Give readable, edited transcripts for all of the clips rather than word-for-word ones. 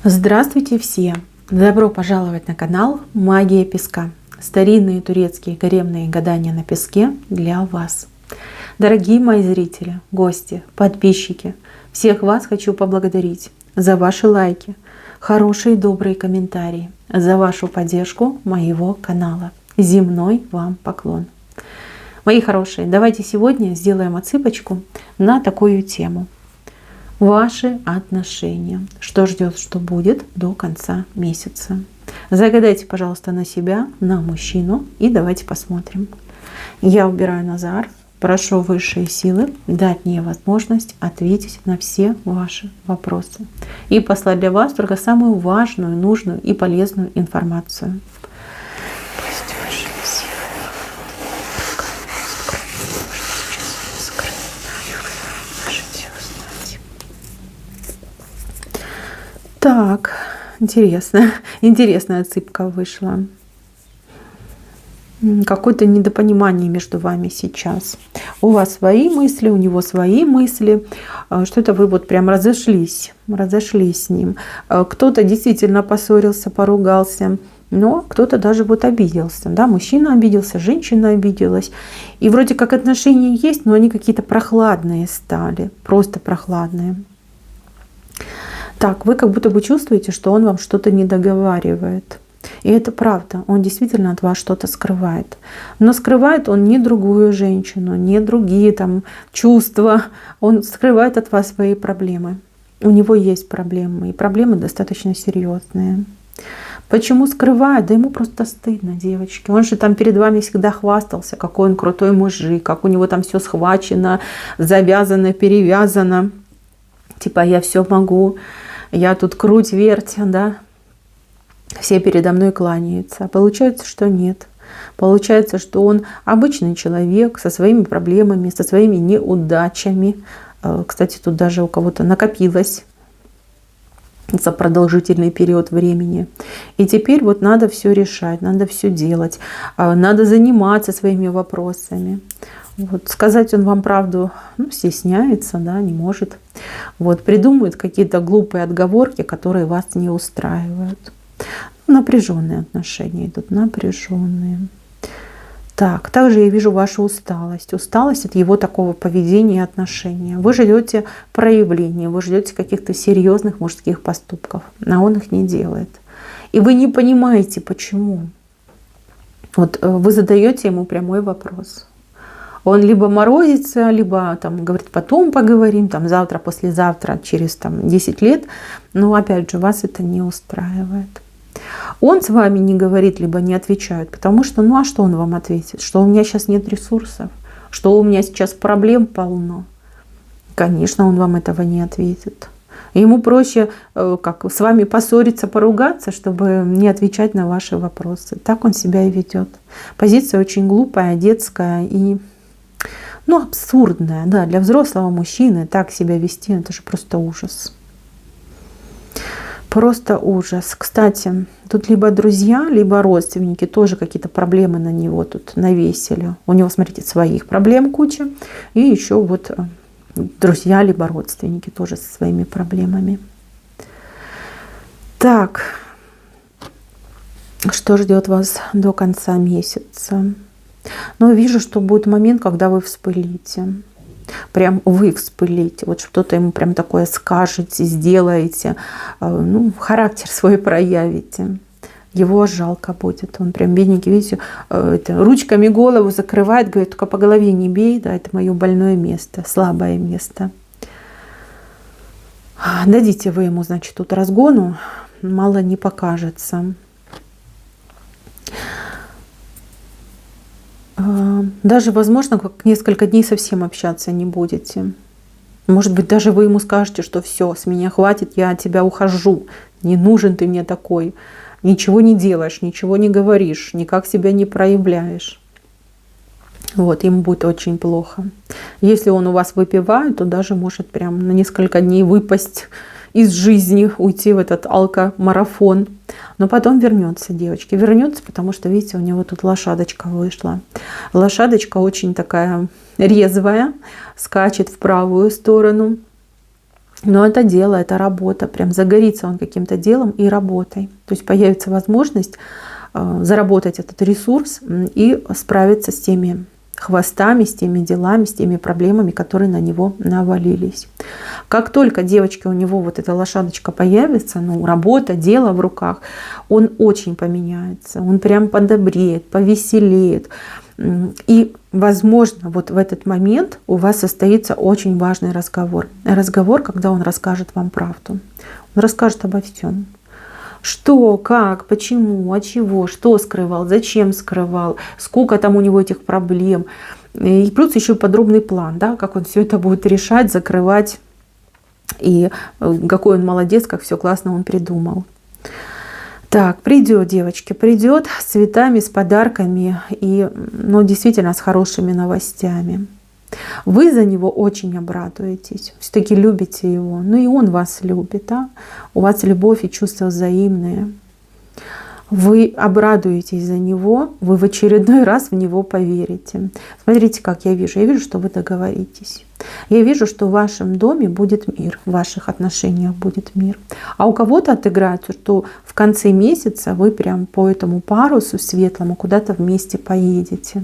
Здравствуйте все! Добро пожаловать на канал Магия Песка. Старинные турецкие гаремные гадания на песке для вас. Дорогие мои зрители, гости, подписчики, всех вас хочу поблагодарить за ваши лайки, хорошие и добрые комментарии, за вашу поддержку моего канала. Земной вам поклон. Мои хорошие, давайте сегодня сделаем отсыпочку на такую тему. Ваши отношения. Что ждет, что будет до конца месяца. Загадайте, пожалуйста, на себя, на мужчину и давайте посмотрим. Я убираю Назар. Прошу высшие силы дать мне возможность ответить на все ваши вопросы. И послать для вас только самую важную, нужную и полезную информацию. Так, интересная отсыпка вышла. Какое-то недопонимание между вами сейчас. У вас свои мысли, у него свои мысли. Что-то вы вот прям разошлись с ним. Кто-то действительно поссорился, поругался, но кто-то даже вот обиделся. Да? Мужчина обиделся, женщина обиделась. И вроде как отношения есть, но они какие-то прохладные стали. Просто прохладные. Так, вы как будто бы чувствуете, что он вам что-то не договаривает. И это правда, он действительно от вас что-то скрывает. Но скрывает он не другую женщину, не другие там чувства. Он скрывает от вас свои проблемы. У него есть проблемы, и проблемы достаточно серьезные. Почему скрывает? Да ему просто стыдно, девочки. Он же там перед вами всегда хвастался, какой он крутой мужик, как у него там все схвачено, завязано, перевязано. Типа я все могу, я тут круть, верть, да. Все передо мной кланяются. А получается, что нет. Получается, что он обычный человек со своими проблемами, со своими неудачами. Кстати, тут даже у кого-то накопилось за продолжительный период времени. И теперь вот надо все решать, надо все делать, надо заниматься своими вопросами. Вот. Сказать он вам правду стесняется, да, не может. Вот. Придумывает какие-то глупые отговорки, которые вас не устраивают. Напряженные отношения идут, напряженные. Так, также я вижу вашу усталость. Усталость от его такого поведения и отношения. Вы ждете проявления, вы ждете каких-то серьезных мужских поступков, а он их не делает. И вы не понимаете, почему. Вот вы задаете ему прямой вопрос. Он либо морозится, либо там говорит, потом поговорим, там завтра, послезавтра, через там 10 лет. Но опять же, вас это не устраивает. Он с вами не говорит, либо не отвечает, потому что, а что он вам ответит? Что у меня сейчас нет ресурсов? Что у меня сейчас проблем полно? Конечно, он вам этого не ответит. Ему проще как с вами поссориться, поругаться, чтобы не отвечать на ваши вопросы. Так он себя и ведет. Позиция очень глупая, детская и абсурдная. Да, для взрослого мужчины так себя вести, это же просто ужас. Просто ужас. Кстати, тут либо друзья, либо родственники тоже какие-то проблемы на него тут навесили. У него, смотрите, своих проблем куча. И еще вот друзья, либо родственники тоже со своими проблемами. Так, что ждет вас до конца месяца? Вижу, что будет момент, когда вы вспылите. Прям вы вспылите. Вот что-то ему прям такое скажете, сделаете. Характер свой проявите. Его жалко будет. Он прям бедненький, видите, ручками голову закрывает, говорит, только по голове не бей, да, это мое больное место, слабое место. Дадите вы ему, значит, тут разгону, мало не покажется. Даже, возможно, как несколько дней совсем общаться не будете. Может быть, даже вы ему скажете, что все, с меня хватит, я от тебя ухожу. Не нужен ты мне такой. Ничего не делаешь, ничего не говоришь, никак себя не проявляешь. Вот, ему будет очень плохо. Если он у вас выпивает, то даже может прям на несколько дней выпасть из жизни, уйти в этот алкомарафон. Но потом вернется, девочки. Вернется, потому что, видите, у него тут лошадочка вышла. Лошадочка очень такая резвая, скачет в правую сторону. Но это дело, это работа. Прям загорится он каким-то делом и работой. То есть появится возможность заработать этот ресурс и справиться с теми хвостами, с теми делами, с теми проблемами, которые на него навалились. Как только, девочки, у него вот эта лошадочка появится, ну, работа, дело в руках, он очень поменяется, он прям подобреет, повеселеет. И, возможно, вот в этот момент у вас состоится очень важный разговор. Разговор, когда он расскажет вам правду. Он расскажет обо всем. Что, как, почему, от чего, что скрывал, зачем скрывал, сколько там у него этих проблем. И плюс еще подробный план, да, как он все это будет решать, закрывать. И какой он молодец, как все классно он придумал. Так, придет, девочки, придет с цветами, с подарками и, ну, действительно, с хорошими новостями. Вы за него очень обрадуетесь, все-таки любите его, ну и он вас любит, да? У вас любовь и чувства взаимные. Вы обрадуетесь за него, вы в очередной раз в него поверите. Смотрите, как я вижу. Я вижу, что вы договоритесь. Я вижу, что в вашем доме будет мир, в ваших отношениях будет мир. А у кого-то отыграется, что в конце месяца вы прям по этому парусу светлому куда-то вместе поедете.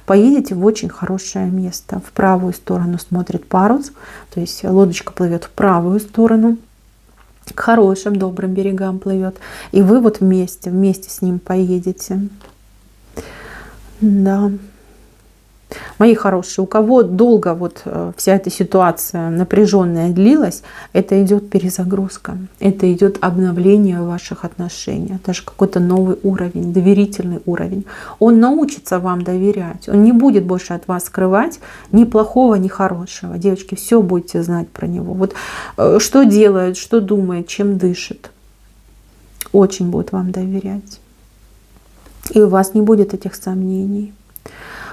Поедете в очень хорошее место. В правую сторону смотрит парус, то есть лодочка плывет в правую сторону. К хорошим, добрым берегам плывет. И вы вот вместе с ним поедете. Да. Мои хорошие, у кого долго вот вся эта ситуация напряженная длилась, это идет перезагрузка, это идет обновление ваших отношений, даже какой-то новый уровень, доверительный уровень. Он научится вам доверять, он не будет больше от вас скрывать ни плохого, ни хорошего. Девочки, все будете знать про него. Вот что делает, что думает, чем дышит. Очень будет вам доверять. И у вас не будет этих сомнений.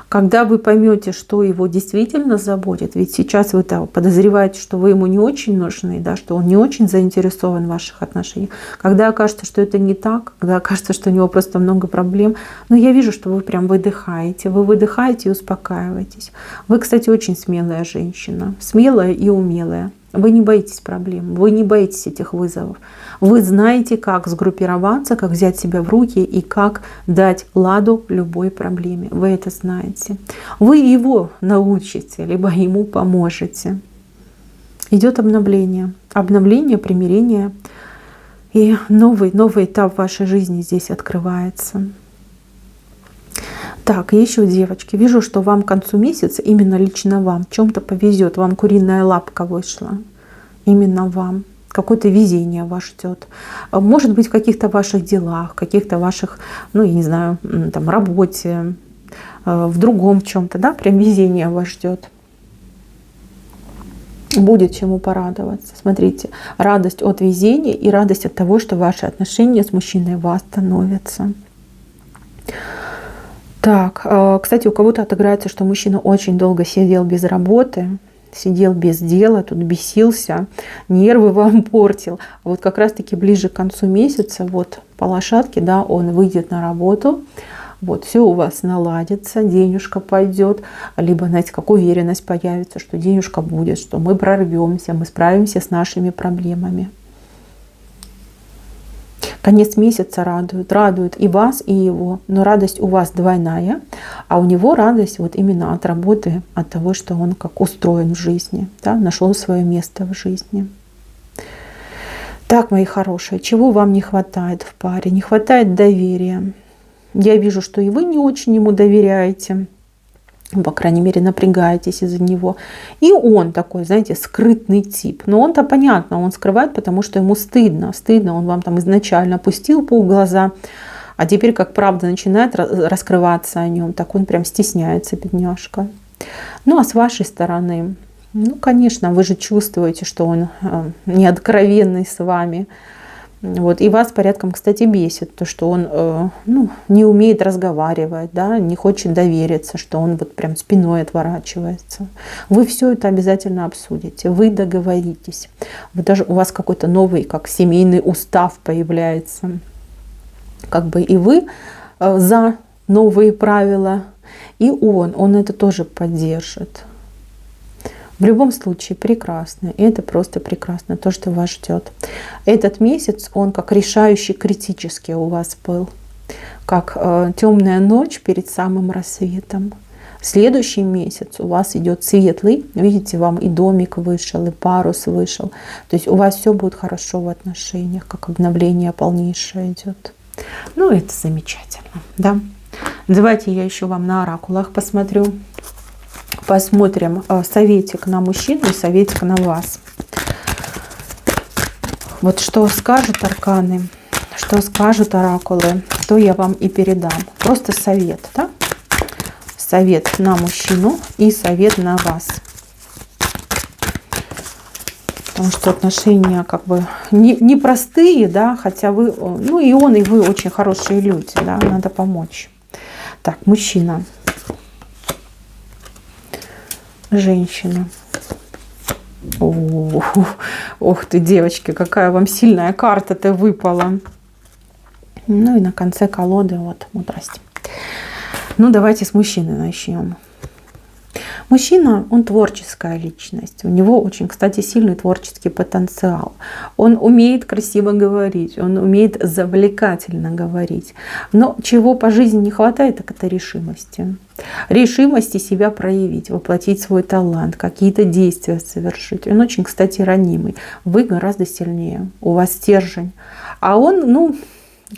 Когда вы поймете, что его действительно заботит, ведь сейчас вы подозреваете, что вы ему не очень нужны, да, что он не очень заинтересован в ваших отношениях. Когда окажется, что это не так, когда окажется, что у него просто много проблем, но я вижу, что вы прям выдыхаете и успокаиваетесь. Вы, кстати, очень смелая женщина, смелая и умелая. Вы не боитесь проблем, вы не боитесь этих вызовов. Вы знаете, как сгруппироваться, как взять себя в руки и как дать ладу любой проблеме. Вы это знаете. Вы его научите, либо ему поможете. Идет обновление. Обновление, примирение. И новый этап вашей жизни здесь открывается. Так, еще, девочки, вижу, что вам к концу месяца, именно лично вам, в чем-то повезет. Вам куриная лапка вышла. Именно вам. Какое-то везение вас ждет. Может быть, в каких-то ваших делах, каких-то ваших, ну, я не знаю, там, работе, в другом чем-то, да, прям везение вас ждет. Будет чему порадоваться. Смотрите, радость от везения и радость от того, что ваши отношения с мужчиной восстановятся. Так, кстати, у кого-то отыграется, что мужчина очень долго сидел без работы, сидел без дела, тут бесился, нервы вам портил. А вот как раз-таки ближе к концу месяца, вот по лошадке, да, он выйдет на работу, вот все у вас наладится, денежка пойдет, либо, знаете, как уверенность появится, что денежка будет, что мы прорвемся, мы справимся с нашими проблемами. Конец месяца радует и вас, и его. Но радость у вас двойная, а у него радость вот именно от работы, от того, что он как устроен в жизни, да, нашел свое место в жизни. Так, мои хорошие, чего вам не хватает в паре? Не хватает доверия. Я вижу, что и вы не очень ему доверяете. По крайней мере, напрягаетесь из-за него. И он такой, знаете, скрытный тип. Но он-то понятно, он скрывает, потому что ему стыдно. Стыдно, он вам там изначально опустил полглаза, а теперь, как правда начинает раскрываться о нем, так он прям стесняется, бедняжка. Ну, а с вашей стороны, ну, конечно, вы же чувствуете, что он не откровенный с вами. Вот. И вас порядком, кстати, бесит то, что он не умеет разговаривать, да, не хочет довериться, что он вот прям спиной отворачивается. Вы все это обязательно обсудите, вы договоритесь. Вы даже, у вас какой-то новый, как семейный устав появляется. Как бы и вы за новые правила, и он это тоже поддержит. В любом случае прекрасно. И это просто прекрасно, то, что вас ждет. Этот месяц, он как решающий, критический у вас был. Как темная ночь перед самым рассветом. Следующий месяц у вас идет светлый. Видите, вам и домик вышел, и парус вышел. То есть у вас все будет хорошо в отношениях, как обновление полнейшее идет. Ну, это замечательно, да. Давайте я еще вам на оракулах посмотрю. Посмотрим советик на мужчину и советик на вас. Вот что скажут арканы, что скажут оракулы, то я вам и передам. Просто совет, да? Совет на мужчину и совет на вас. Потому что отношения как бы непростые, да, хотя вы, ну и он, и вы очень хорошие люди, да, надо помочь. Так, мужчина. Женщина. Ох ты, девочки, какая вам сильная карта-то выпала. Ну и на конце колоды вот мудрость. Ну давайте с мужчины начнем. Мужчина, он творческая личность. У него очень, кстати, сильный творческий потенциал. Он умеет красиво говорить, он умеет завлекательно говорить. Но чего по жизни не хватает, так это решимости. Решимости себя проявить, воплотить свой талант, какие-то действия совершить. Он очень, кстати, ранимый. Вы гораздо сильнее, у вас стержень. А он, ну,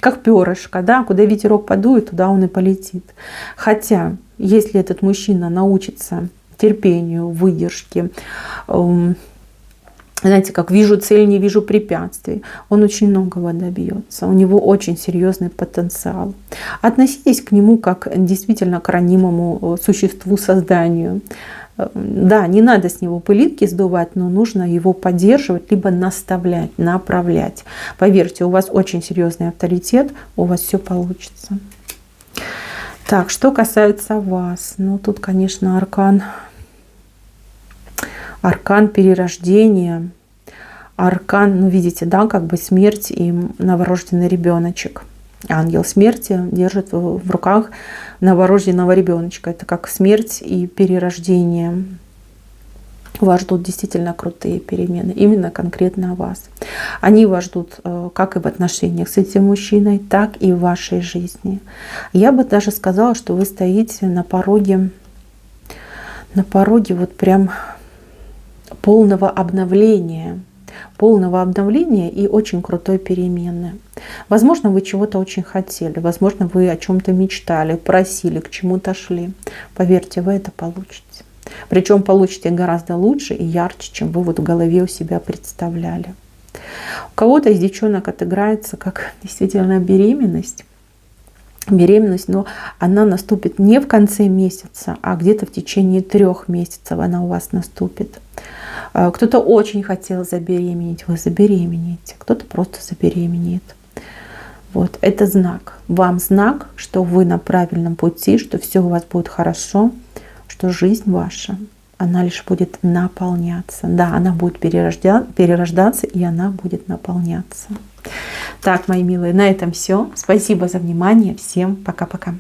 как перышко, да, куда ветерок подует, туда он и полетит. Хотя, если этот мужчина научится терпению, выдержке, знаете, как вижу цель, не вижу препятствий, он очень многого добьется. У него очень серьезный потенциал. Относитесь к нему как действительно к ранимому существу, созданию. Да, не надо с него пылинки сдувать, но нужно его поддерживать, либо наставлять, направлять. Поверьте, у вас очень серьезный авторитет, у вас все получится. Так, что касается вас, ну тут, конечно, аркан перерождения, аркан, ну видите, да, как бы смерть и новорожденный ребеночек. Ангел смерти держит в руках новорожденного ребеночка. Это как смерть и перерождение. Вас ждут действительно крутые перемены, именно конкретно вас. Они вас ждут как и в отношениях с этим мужчиной, так и в вашей жизни. Я бы даже сказала, что вы стоите на пороге вот прям полного обновления и очень крутой перемены. Возможно, вы чего-то очень хотели, возможно, вы о чем-то мечтали, просили, к чему-то шли. Поверьте, вы это получите. Причем получите гораздо лучше и ярче, чем вы вот в голове у себя представляли. У кого-то из девчонок отыграется как действительно беременность, но она наступит не в конце месяца, а где-то в течение 3 месяцев она у вас наступит. Кто-то очень хотел забеременеть, вы забеременеете, кто-то просто забеременеет. Вот, это знак. Вам знак, что вы на правильном пути, что все у вас будет хорошо, что жизнь ваша, она лишь будет наполняться. Да, она будет перерождаться, и она будет наполняться. Так, мои милые, на этом все. Спасибо за внимание. Всем пока-пока.